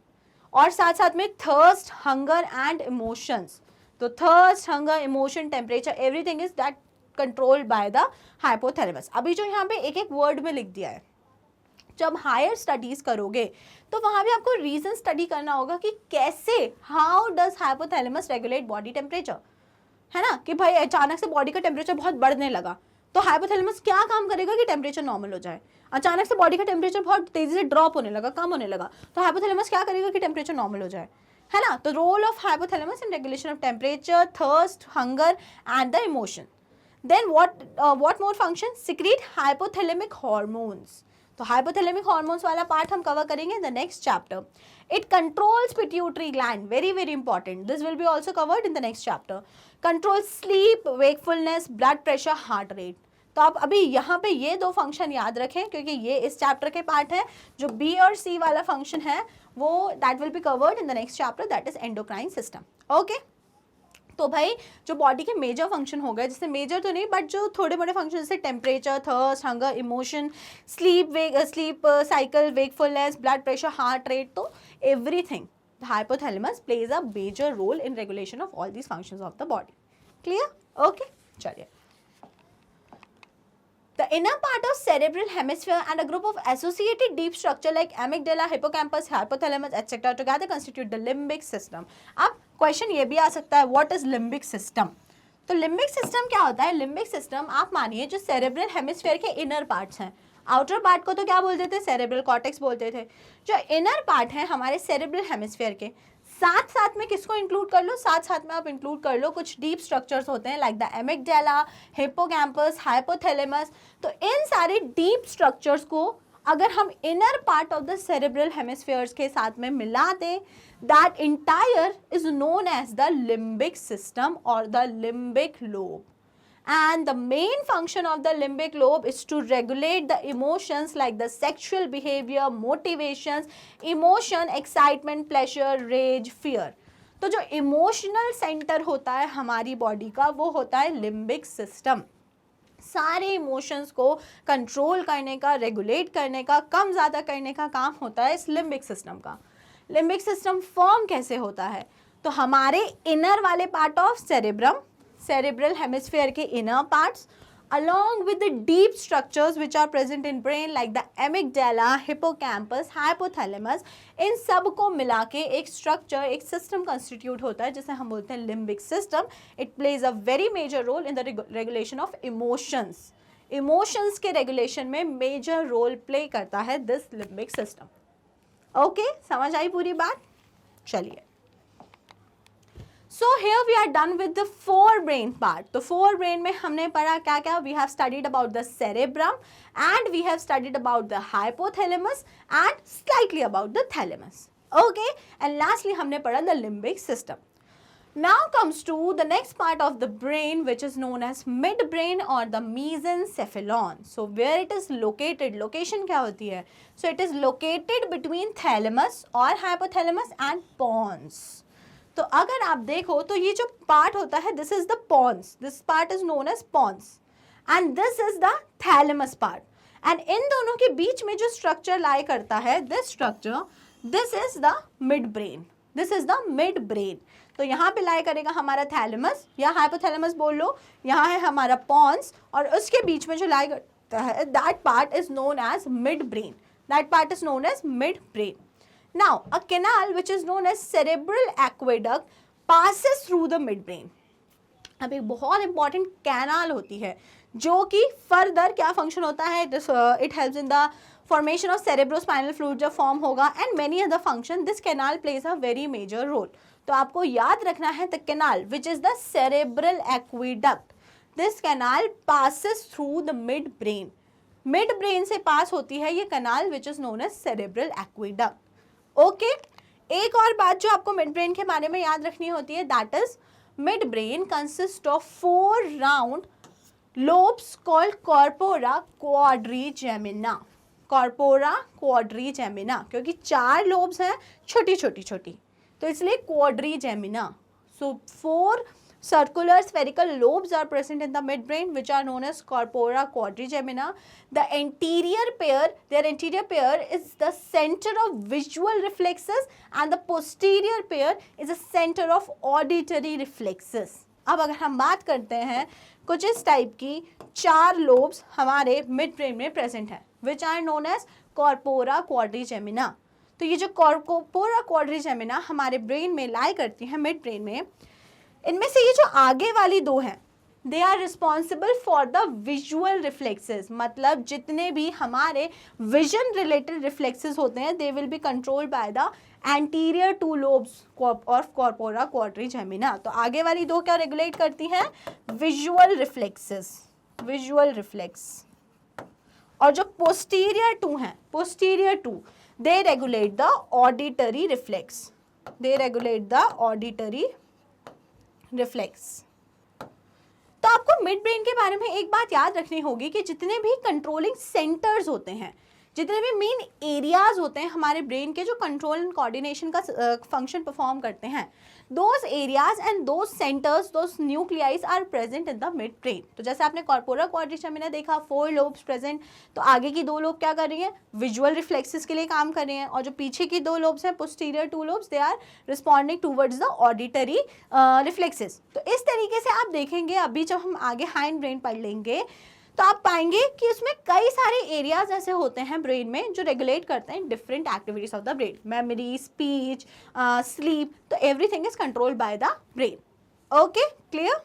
और साथ साथ में थर्स्ट, हंगर एंड इमोशंस, तो thirst, hunger, emotion, temperature, everything is that controlled by the hypothalamus. अभी जो यहाँ पे एक एक वर्ड में लिख दिया है, जब हायर स्टडीज करोगे तो वहाँ भी आपको रीजन स्टडी करना होगा कि कैसे, how does hypothalamus regulate body temperature, है ना? कि भाई अचानक से बॉडी का टेम्परेचर बहुत बढ़ने लगा, तो हाइपोथैलेमस क्या काम करेगा कि टेम्परेचर नॉर्मल हो जाए। अचानक से बॉडी का टेम्परेचर बहुत तेजी से ड्रॉप होने लगा, कम होने लगा, तो हाइपोथैलेमस क्या करेगा कि टेम्परेचर नॉर्मल हो जाए, है ना? तो role of hypothalamus in regulation of temperature, thirst, hunger and the emotion. Then what more function? Secrete hypothalamic hormones. तो हाइपोथैलेमिक हॉर्मोन्स वाला पार्ट हम कवर करेंगे in the next chapter. It controls pituitary gland, very very important, this will be also covered in the next chapter. Control sleep, wakefulness, blood pressure, heart rate. तो आप अभी यहाँ पे ये दो फंक्शन याद रखें, क्योंकि ये इस चैप्टर के पार्ट है। जो बी और सी वाला फंक्शन है वो that will be covered in the next chapter, that is endocrine system. Okay, तो भाई जो बॉडी के मेजर फंक्शन हो गए, जिससे मेजर तो नहीं बट जो थोड़े बड़े फंक्शन, जैसे temperature, thirst, hunger, emotion, sleep cycle, wakefulness, blood pressure, heart rate, तो everything the hypothalamus plays a major role in regulation of all these functions of the body. Clear? Okay, चलिए। The inner part of cerebral hemisphere and a group of associated deep structure like amygdala, hippocampus, hypothalamus, etc. together constitute the limbic system. अब question ये भी आ सकता है, what is limbic system? तो limbic system क्या होता है? लिम्बिक सिस्टम आप मानिए जो सेरेब्रल हेमिस्फीयर के इनर पार्ट्स हैं, आउटर पार्ट को तो क्या बोलते थे? सेरेब्रल कॉर्टेक्स बोलते थे। जो इनर पार्ट है हमारे सेरेब्रल हेमिस्फीयर के, साथ साथ में किसको इंक्लूड कर लो? साथ साथ में आप इंक्लूड कर लो कुछ डीप स्ट्रक्चर्स होते हैं like the amygdala, hippocampus, hypothalamus. तो इन सारे डीप स्ट्रक्चर्स को अगर हम inner part of the cerebral hemispheres के साथ में मिला दें, that entire is known as the limbic system और the limbic lobe. And the main function of the limbic lobe is to regulate the emotions like the sexual behavior, motivations, emotion, excitement, pleasure, rage, fear. तो जो emotional center होता है हमारी body का वो होता है लिम्बिक सिस्टम। सारे इमोशंस को कंट्रोल करने का, रेगुलेट करने का, कम ज़्यादा करने का काम होता है इस लिम्बिक सिस्टम का। लिम्बिक सिस्टम फॉर्म कैसे होता है? तो हमारे इनर वाले part of cerebrum, cerebral hemisphere के inner parts, along with the deep structures which are present in brain like the amygdala, hippocampus, hypothalamus, इन सब को मिला के एक स्ट्रक्चर, एक सिस्टम कंस्टिट्यूट होता है जिसे हम बोलते हैं limbic system. It plays a very major role in the regulation of emotions. Emotions के रेगुलेशन में मेजर रोल प्ले करता है दिस लिम्बिक सिस्टम। ओके, समझ आई पूरी बात? चलिए, So here we are done with the forebrain part. तो forebrain में हमने पढ़ा क्या क्या? We have studied about the cerebrum and we have studied about the hypothalamus and slightly about the thalamus. Okay, and lastly हमने पढ़ा the limbic system. Now comes to the next part of the brain which is known as midbrain or the mesencephalon. So where it is located? Location क्या होती है? So it is located between thalamus or hypothalamus and pons. तो अगर आप देखो तो ये जो पार्ट होता है, this is the pons, this part is known as pons and this is the thalamus part, and इन दोनों के बीच में जो स्ट्रक्चर लाई करता है, this structure, this is the mid brain, this is the mid brain. तो यहाँ पे लाई करेगा हमारा थैलेमस या हाइपोथैलेमस बोल लो, यहाँ है हमारा पॉन्स और उसके बीच में जो लाई करता है, that part is known as mid brain, that part is known as mid brain. Now, a canal which is known as cerebral aqueduct passes through the midbrain. अब एक बहुत इंपॉर्टेंट कैनाल होती है जो कि फर्दर क्या फंक्शन होता है, it helps in the formation of cerebrospinal fluid जब फॉर्म होगा and many other function. This canal plays a very major role. तो आपको याद रखना है the canal which is the cerebral aqueduct, this canal passes through the mid brain, mid brain से pass होती है ये canal which is known as cerebral aqueduct. Okay, एक और बात जो आपको मिड ब्रेन के बारे में याद रखनी होती है, that is midbrain consist of 4 round lobes called corpora quadrigemina, corpora quadrigemina, क्योंकि 4 लोब्स हैं छोटी छोटी छोटी, तो इसलिए क्वाड्रीजेमिना। सो 4 circular spherical lobes are present in the midbrain which are known as corpora quadrigemina. The anterior pair, their anterior pair is the center of visual reflexes and the posterior pair is a center of auditory reflexes. अब अगर हम बात करते हैं कुछ इस type की 4 lobes हमारे मिड ब्रेन में प्रेजेंट है which are known as corpora quadrigemina. तो ये जो corpora quadrigemina हमारे ब्रेन में लाई करती है मिड ब्रेन में, इनमें से ये जो आगे वाली 2 हैं, they are responsible for the visual reflexes, मतलब जितने भी हमारे विजन रिलेटेड रिफ्लेक्सेस होते हैं they will be controlled by the anterior 2 lobes of corpora quadrigemina. तो आगे वाली 2 क्या रेगुलेट करती हैं? Visual reflexes, visual reflex. और जो पोस्टीरियर 2 हैं, posterior 2, they regulate the auditory reflex, they regulate the auditory reflex. तो आपको मिड ब्रेन के बारे में एक बात याद रखनी होगी कि जितने भी कंट्रोलिंग सेंटर्स होते हैं, जितने भी मेन एरियाज होते हैं हमारे ब्रेन के जो कंट्रोल एंड कोऑर्डिनेशन का फंक्शन परफॉर्म करते हैं, those areas and those centres, those nuclei are present in the mid brain. तो जैसे आपने कॉर्पोरा क्वाड्रिजेमिना देखा, 4 लोब्स प्रेजेंट, तो आगे की 2 लोब क्या कर रही हैं? विजुअल रिफ्लेक्सेस के लिए काम कर रही हैं, और जो पीछे की 2 लोब्स हैं, posterior 2 lobes, they are responding towards the auditory reflexes. तो इस तरीके से आप देखेंगे, अभी जब हम आगे हाइंड ब्रेन पढ़ लेंगे तो आप पाएंगे कि उसमें कई सारे एरियाज ऐसे होते हैं ब्रेन में जो रेगुलेट करते हैं different activities of the brain, memory, speech, sleep, तो everything is controlled by the brain. Okay, clear?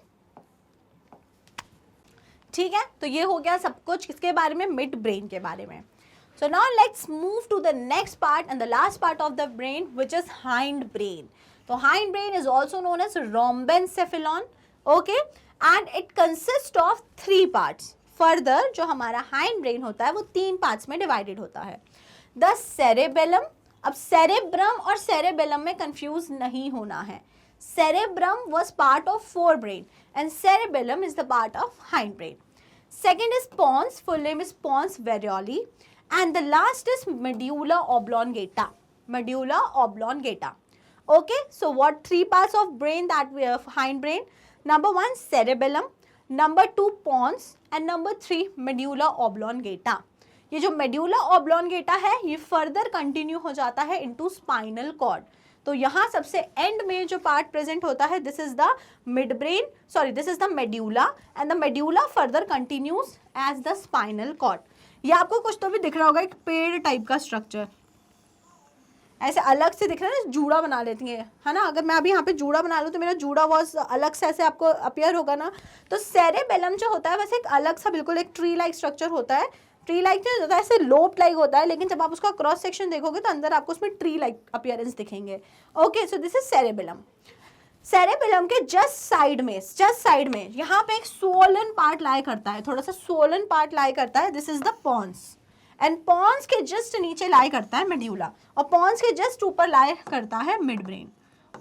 ठीक है, तो ये हो गया सब कुछ किसके बारे में? मिड ब्रेन के बारे में। So now let's move to the next part and the last part of the brain which is hind brain. So hind brain is also known as rhombencephalon, okay, and it consists of 3 parts. Further जो हमारा hind brain होता है वो 3 parts में divided होता है। The cerebellum, अब cerebrum और सेरेबेलम में कंफ्यूज नहीं होना है। Cerebrum was part of forebrain and cerebellum is the part of hindbrain. Second is pons, full name is pons varolii, and the last is medulla oblongata, medulla oblongata. Okay, so what 3 parts of brain that we have? Hind brain. Number 1 cerebellum, number 2 pons and number 3 medulla oblongata. ये जो medulla oblongata है ये further continue हो जाता है into spinal cord. तो यहाँ सबसे एंड में जो पार्ट प्रेजेंट होता है this is the mid brain, sorry this is the medulla and the medulla further continues as the spinal cord. ये आपको कुछ तो भी दिख रहा होगा, एक पेड़ टाइप का स्ट्रक्चर ऐसे अलग से दिख रहा है ना, जूड़ा बना लेती है ना। अगर मैं अभी यहाँ पे जूड़ा बना लूँ तो मेरा जूड़ा वॉज अलग से ऐसे आपको अपीयर होगा ना। तो सेरेबेलम जो होता है वैसे एक अलग सा बिल्कुल एक ट्री लाइक स्ट्रक्चर होता है। ट्री लाइक नहीं होता है, ऐसे लोप लाइक होता है, लेकिन जब आप उसका क्रॉस सेक्शन देखोगे तो अंदर आपको उसमें ट्री लाइक अपीयरेंस दिखेंगे। Okay, so this is cerebellum. Cerebellum के जस्ट साइड में यहाँ पे एक सोलन पार्ट लाई करता है, थोड़ा सा सोलन पार्ट लाई करता है, this is the pons. And pons के जस्ट नीचे लाई करता है मेड्यूला, और पॉन्स के जस्ट ऊपर लाई करता है मिड ब्रेन।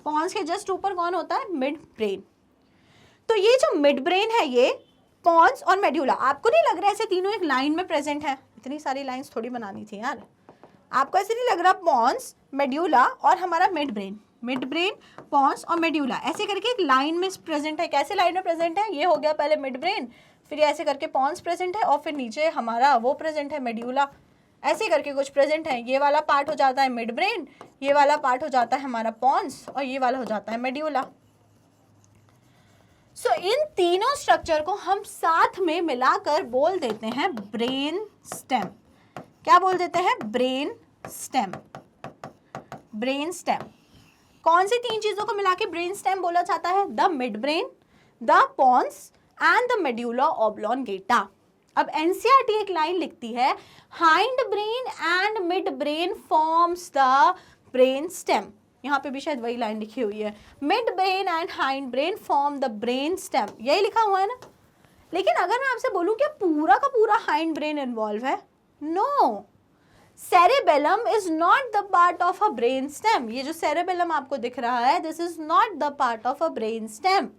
पॉन्स के जस्ट ऊपर कौन होता है? Mid brain. तो ये जो मिड ब्रेन है ये पॉन्स और मेड्यूला, आपको नहीं लग रहा है ऐसे तीनों एक लाइन में प्रेजेंट है? इतनी सारी लाइंस थोड़ी बनानी थी यार, आपको ऐसे नहीं लग रहा? पॉन्स, मेड्यूला और हमारा मिड ब्रेन, पॉन्स और मेड्यूला ऐसे करके एक लाइन में प्रेजेंट है। कैसे लाइन में प्रेजेंट है? ये हो गया पहले मिड ब्रेन, फिर ऐसे करके पॉन्स प्रेजेंट है, और फिर नीचे हमारा वो प्रेजेंट है मेड्यूला, ऐसे करके कुछ प्रेजेंट है। ये वाला पार्ट हो जाता है मिड ब्रेन, ये वाला पार्ट हो जाता है हमारा पॉन्स, और ये वाला हो जाता है मेड्यूला। सो इन तीनों स्ट्रक्चर को हम साथ में मिलाकर बोल देते हैं ब्रेन स्टेम। क्या बोल देते हैं? Brain stem. ब्रेन स्टेम कौन सी तीन चीजों को मिला के ब्रेन स्टेम बोला जाता है? The mid brain, the pons and the medulla oblongata. अब एनसीईआरटी एक लाइन लिखती है, hind brain and mid brain forms the brain stem. यहाँ पे भी शायद वही लाइन लिखी हुई है, mid brain and hind brain form the brain stem, यही लिखा हुआ है ना। लेकिन अगर मैं आपसे बोलूँ कि पूरा का पूरा हाइंड ब्रेन इन्वॉल्व है, no, cerebellum is not the part of a brain stem. ये जो सेरेबेलम आपको दिख रहा है this is not the part of a brain stem.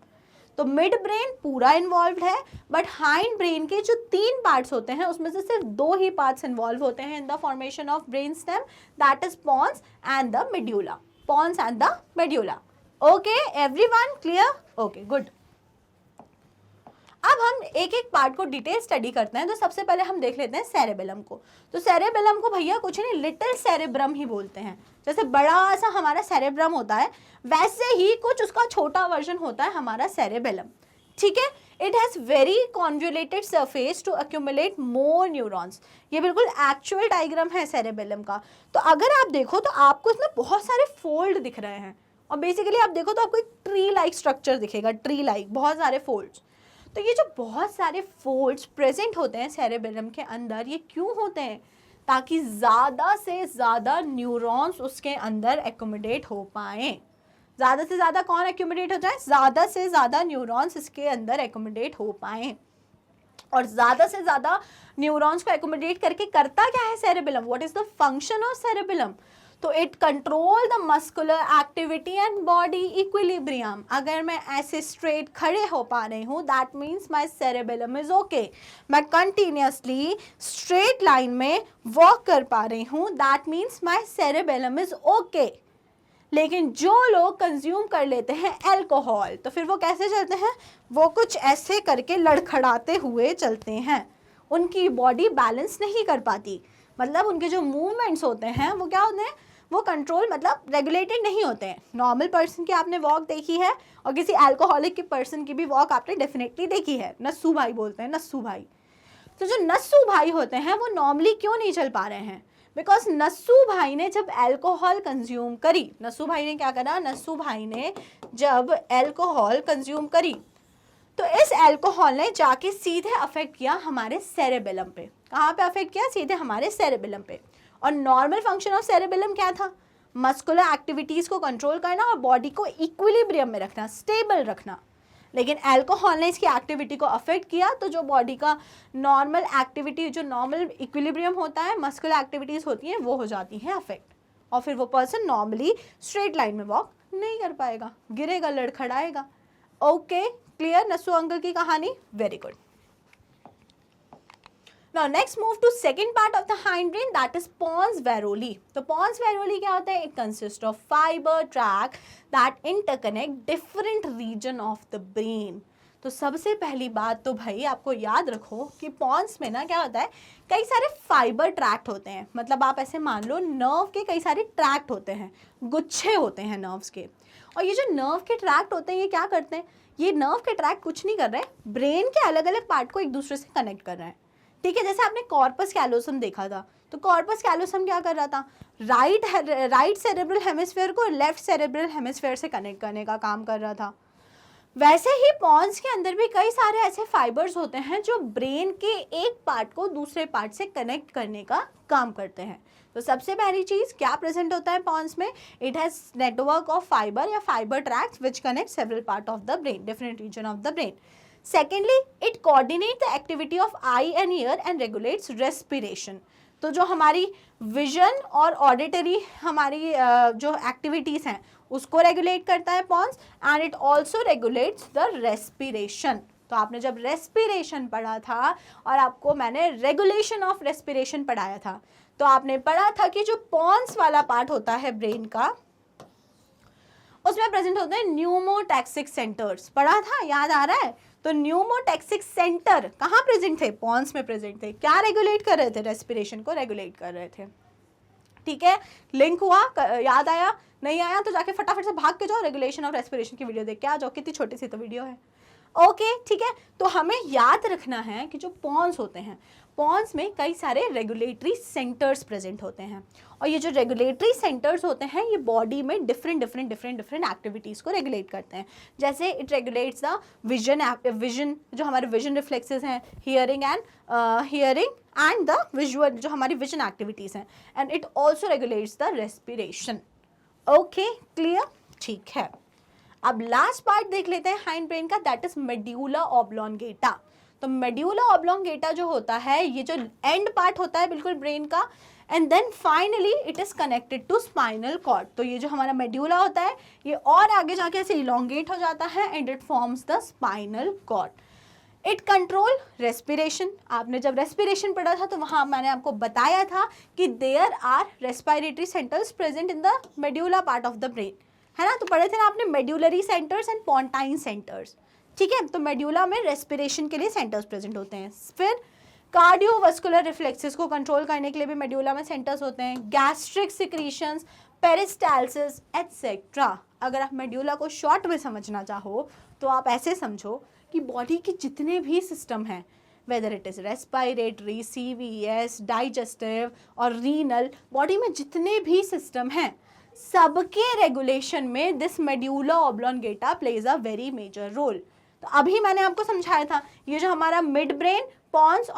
तो मिड ब्रेन पूरा इन्वॉल्व है, बट हाइंड ब्रेन के जो 3 पार्ट्स होते हैं उसमें से सिर्फ 2 ही पार्ट्स इन्वॉल्व होते हैं in the formation of brain stem, that is pons and the medulla. Pons and the medulla. Okay everyone, clear? Okay good. अब हम एक एक पार्ट को डिटेल स्टडी करते हैं। तो सबसे पहले हम देख लेते हैं सेरेबेलम को। तो सेरेबेलम को भैया कुछ नहीं, लिटिल सेरेब्रम ही बोलते हैं। जैसे बड़ा सा हमारा सेरेब्रम होता है वैसे ही कुछ उसका छोटा वर्जन होता है हमारा सेरेबेलम, ठीक है। It has very convoluted surface to accumulate more neurons. ये बिल्कुल एक्चुअल डायग्राम है सेरेबेलम का। तो अगर आप देखो तो आपको इसमें बहुत सारे फोल्ड दिख रहे हैं, और बेसिकली आप देखो तो आपको एक ट्री लाइक स्ट्रक्चर दिखेगा, ट्री लाइक बहुत सारे फोल्ड्स। तो ये जो बहुत सारे फोल्ड्स प्रेजेंट होते हैं सेरेबेलम के अंदर, ये क्यों होते हैं? ताकि ज़्यादा से ज़्यादा न्यूरॉन्स उसके अंदर एक्यूमुलेट हो पाएँ। ज़्यादा से ज़्यादा कौन एक्यूमुलेट हो जाए? ज़्यादा से ज़्यादा न्यूरॉन्स इसके अंदर एक्यूमुलेट हो पाएँ। और ज़्यादा से ज़्यादा न्यूरॉन्स को एक्यूमुलेट करके करता क्या है cerebellum? What is the function of cerebellum? तो it control the muscular activity and body equilibrium. अगर मैं ऐसे स्ट्रेट खड़े हो पा रही हूँ that means my cerebellum is okay. मैं कंटिन्यूसली स्ट्रेट लाइन में वॉक कर पा रही हूँ that means my cerebellum is okay. लेकिन जो लोग कंज्यूम कर लेते हैं अल्कोहल, तो फिर वो कैसे चलते हैं? वो कुछ ऐसे करके लड़खड़ाते हुए चलते हैं, उनकी बॉडी बैलेंस नहीं कर पाती। मतलब उनके जो मूवमेंट्स होते हैं वो क्या होते हैं? वो कंट्रोल मतलब रेगुलेटेड नहीं होते हैं। नॉर्मल पर्सन की आपने वॉक देखी है और किसी अल्कोहलिक की पर्सन की भी वॉक आपने डेफिनेटली देखी है। नस्सू भाई बोलते हैं, नस्सू भाई। तो जो नस्सू भाई होते हैं वो नॉर्मली क्यों नहीं चल पा रहे हैं? बिकॉज नस्सू भाई ने जब अल्कोहल कंज्यूम करी, नस्सू भाई ने क्या करा? नस्सू भाई ने जब अल्कोहल कंज्यूम करी तो इस अल्कोहल ने जाके सीधे अफेक्ट किया हमारे सेरेबेलम पे। कहाँ पे अफेक्ट किया? सीधे हमारे सेरेबेलम पे। और नॉर्मल फंक्शन ऑफ सेरेबेलम क्या था? मस्कुलर एक्टिविटीज़ को कंट्रोल करना और बॉडी को इक्विलिब्रियम में रखना, स्टेबल रखना। लेकिन अल्कोहल ने इसकी एक्टिविटी को अफेक्ट किया, तो जो बॉडी का नॉर्मल एक्टिविटी, जो नॉर्मल इक्विलिब्रियम होता है, मस्कुलर एक्टिविटीज़ होती हैं, वो हो जाती हैं अफेक्ट। और फिर वो पर्सन नॉर्मली स्ट्रेट लाइन में वॉक नहीं कर पाएगा, गिरेगा, लड़खड़ाएगा। ओके क्लियर नस्सू अंकल की कहानी? Very good. Now next move to second part of the hind brain, that is pons varoli. तो pons varoli क्या होता है? It consists of fiber tract that interconnect different region of the brain. तो सबसे पहली बात तो भाई आपको याद रखो कि पॉन्स में ना क्या होता है, कई सारे फाइबर ट्रैक्ट होते हैं। मतलब आप ऐसे मान लो नर्व के कई सारे ट्रैक्ट होते हैं, गुच्छे होते हैं नर्व्स के। और ये जो नर्व के ट्रैक्ट होते हैं ये क्या करते हैं, ये नर्व के ट्रैक्ट कुछ नहीं कर रहे हैं, ब्रेन के अलग अलग पार्ट को एक दूसरे से कनेक्ट कर रहे हैं। ठीक है, जैसे आपने कॉर्पस कैलोसम देखा था, तो कॉर्पस कैलोसम क्या कर रहा था, राइट सेरेब्रल हेमिस्फीयर को लेफ्ट सेरेब्रल हेमिस्फीयर से कनेक्ट करने का काम कर रहा था। वैसे ही पॉन्स के अंदर भी कई सारे ऐसे फाइबर्स होते हैं जो ब्रेन के एक पार्ट को दूसरे पार्ट से कनेक्ट करने का काम करते हैं। तो सबसे पहली चीज क्या प्रेजेंट होता है पॉन्स में, it has network of fibre या fibre tracts which connect several part of the brain, different region of the brain. Secondly, it coordinate the activity of eye and ear and regulates respiration. तो जो हमारी vision और auditory हमारी जो activities हैं उसको regulate करता है pons, and it also regulates the respiration. तो आपने जब रेस्पिरेशन पढ़ा था और आपको मैंने रेगुलेशन ऑफ रेस्पिरेशन पढ़ाया था, तो आपने पढ़ा था कि जो पॉन्स वाला पार्ट होता है ब्रेन का, उसमें प्रेजेंट होते हैं न्यूमोटैक्सिक सेंटर्स। पढ़ा था, याद आ रहा है? तो न्यूमोटैक्सिक सेंटर कहाँ प्रेजेंट थे, पॉन्स में प्रेजेंट थे। क्या रेगुलेट कर रहे थे, रेस्पिरेशन को रेगुलेट कर रहे थे। ठीक है, लिंक हुआ, याद आया? नहीं आया तो जाके फटाफट से भाग के जाओ, रेगुलेशन ऑफ रेस्पिरेशन की वीडियो देख के आ जाओ, कितनी छोटी सी तो वीडियो है। ओके ठीक है, तो हमें याद रखना है कि जो पॉन्स होते हैं, पॉन्स में कई सारे रेगुलेटरी सेंटर्स प्रेजेंट होते हैं, और ये जो रेगुलेटरी सेंटर्स होते हैं ये बॉडी में डिफरेंट एक्टिविटीज़ को रेगुलेट करते हैं। जैसे इट रेगुलेट्स द विजन, जो हमारे विजन रिफ्लेक्सेस हैं, हियरिंग एंड द विजुअल, जो हमारी विजन एक्टिविटीज़ हैं, and it also regulates the respiration. Okay clear, ठीक है। अब लास्ट पार्ट देख लेते हैं हाइंड ब्रेन का, दैट इज मेड्यूला ऑब्लोंगेटा। तो मेड्यूला ऑब्लोंगेटा जो होता है, ये जो एंड पार्ट होता है बिल्कुल ब्रेन का, and then finally it is connected to spinal cord. तो ये जो हमारा मेड्यूला होता है ये और आगे जाके ऐसे इलोंगेट हो जाता है and it forms the spinal cord. It control respiration. आपने जब रेस्पिरेशन पढ़ा था तो वहाँ मैंने आपको बताया था कि there are respiratory centres present in the medulla part of the brain, है ना? तो पढ़े थे ना आपने medullary centres and pontine centres. ठीक है, तो मेड्यूला में रेस्पिरेशन के लिए सेंटर्स प्रेजेंट होते हैं। फिर कार्डियोवास्कुलर रिफ्लेक्सेस को कंट्रोल करने के लिए भी मेड्यूला में सेंटर्स होते हैं। Gastric secretions, peristalsis etcetera. अगर आप मेड्यूला को शॉर्ट में समझना चाहो तो आप ऐसे समझो कि बॉडी के जितने भी सिस्टम हैं, whether it is respiratory, CVS, digestive और रीनल, बॉडी में जितने भी सिस्टम हैं सबके रेगुलेशन में this medulla oblongata plays a very major role. तो अभी मैंने आपको समझाया था ये जो हमारा मिड ब्रेन, पॉन्स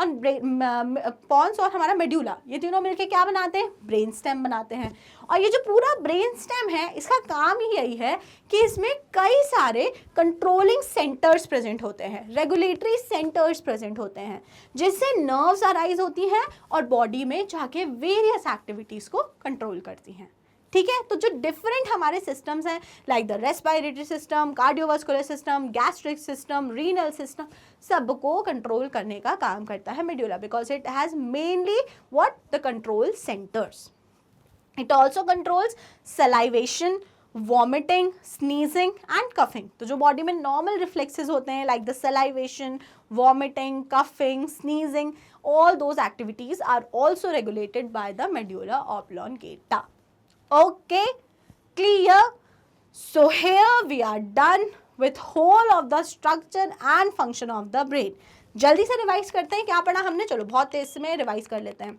और हमारा मेड्यूला, ये तीनों मिलके क्या बनाते हैं, ब्रेन स्टेम बनाते हैं। और ये जो पूरा ब्रेन स्टेम है इसका काम ही यही है कि इसमें कई सारे कंट्रोलिंग सेंटर्स प्रेजेंट होते हैं, रेगुलेटरी सेंटर्स प्रेजेंट होते हैं, जिससे नर्व्स अराइज होती हैं और बॉडी में जाके वेरियस एक्टिविटीज़ को कंट्रोल करती हैं। ठीक है, तो जो डिफरेंट हमारे सिस्टम्स हैं like the respiratory system, cardiovascular system, gastric system, renal system, सबको कंट्रोल करने का काम करता है medulla, because it has mainly what, the control centres. It also controls salivation, vomiting, sneezing and coughing. तो जो बॉडी में नॉर्मल रिफ्लेक्सेस होते हैं like the salivation, vomiting, coughing, sneezing, all those activities are also regulated by the medulla oblongata. Okay, clear? So here we are done with whole of the structure and function of the brain. जल्दी से revise करते हैं, क्या पढ़ा हमने? चलो बहुत तेज में रिवाइज कर लेते हैं।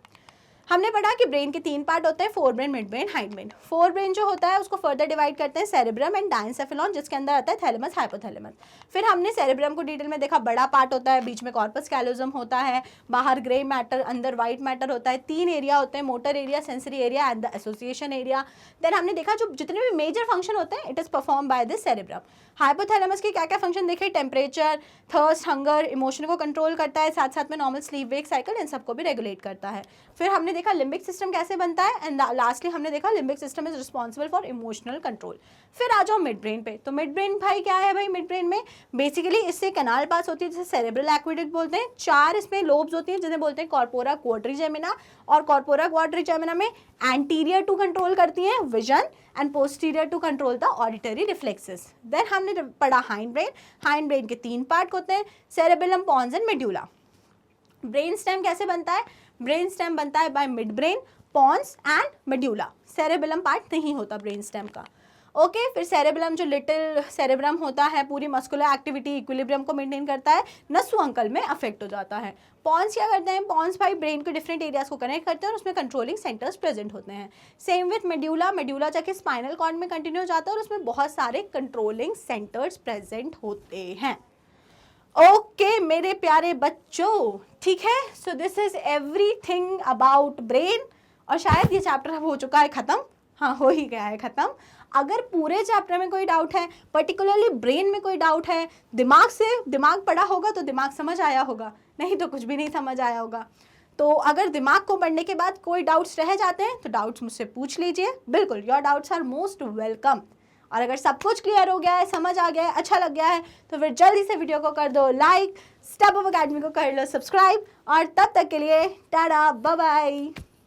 हमने पढ़ा कि ब्रेन के 3 पार्ट होते हैं, fore brain, mid brain, hind brain. Fore brain जो होता है उसको फर्दर डिवाइड करते हैं सेरेब्रम एंड डायंसेफेलॉन, जिसके अंदर आता है थैलेमस, हाइपोथैलेमस। फिर हमने सेरेब्रम को डिटेल में देखा, बड़ा पार्ट होता है, बीच में कॉर्पस कैलोसम होता है, बाहर ग्रे मैटर, अंदर वाइट मैटर होता है। 3 एरिया होते हैं, motor area, sensory area and the association area. Then हमने देखा जो जितने भी मेजर फंक्शन होते हैं it is perform by this cerebrum. Hypothalamus के क्या क्या फंक्शन देखे, टेम्परेचर, थर्स्ट, हंगर, इमोशन को कंट्रोल करता है, साथ साथ में नॉर्मल स्लीप वेक साइकिल, इन सबको भी रेगुलेट करता है। फिर हमने देखा लिम्बिक सिस्टम कैसे बनता है, एंड लास्टली हमने देखा limbic system is responsible for emotional control. फिर आ जाओ मिड ब्रेन पे। तो मिड ब्रेन भाई क्या है भाई, मिड ब्रेन में बेसिकली इससे कैनाल पास होती है जिसे सेरेब्रल एक्वेडक्ट बोलते हैं। 4 इसमें लोब्स होती हैं जिन्हें बोलते हैं कॉर्पोरा क्वाड्रिजेमिना, और कॉर्पोरा क्वाड्रिजेमिना में एंटीरियर टू कंट्रोल करती हैं vision and posterior two control the auditory reflexes. Then हमने पढ़ा हाइंड ब्रेन। हाइंड ब्रेन के 3 पार्ट होते हैं, cerebellum, pons and medulla. Brain stem कैसे बनता है, ब्रेन स्टेम बनता है by mid brain, pons and medulla. Cerebellum part नहीं होता ब्रेन स्टेम का। ओके फिर सेरेबेलम जो लिटिल सेरेब्रम होता है पूरी मस्कुलर एक्टिविटी इक्विलिब्रियम को मेंटेन करता है, नसु अंकल में अफेक्ट हो जाता है। पॉन्स क्या करते हैं, पॉन्स भाई ब्रेन के डिफरेंट एरियाज को कनेक्ट करते हैं और उसमें कंट्रोलिंग सेंटर्स प्रेजेंट होते हैं। सेम विथ मेड्यूला, मेड्यूला जाके स्पाइनल कॉर्ड में कंटिन्यू हो जाता है और उसमें बहुत सारे कंट्रोलिंग सेंटर्स प्रेजेंट होते हैं। ओके मेरे प्यारे बच्चों, ठीक है, so this is everything about brain. और शायद ये चैप्टर अब हो चुका है खत्म, हाँ हो ही गया है खत्म। अगर पूरे चैप्टर में कोई डाउट है, पर्टिकुलरली ब्रेन में कोई डाउट है, दिमाग पढ़ा होगा तो दिमाग समझ आया होगा, नहीं तो कुछ भी नहीं समझ आया होगा। तो अगर दिमाग को पढ़ने के बाद कोई डाउट्स रह जाते हैं तो डाउट्स मुझसे पूछ लीजिए, बिल्कुल, your doubts are most welcome. और अगर सब कुछ क्लियर हो गया है, समझ आ गया है, अच्छा लग गया है, तो फिर जल्दी से वीडियो को कर दो लाइक, स्टेप अप अकेडमी को कर लो सब्सक्राइब, और तब तक के लिए टाटा बाय बाय।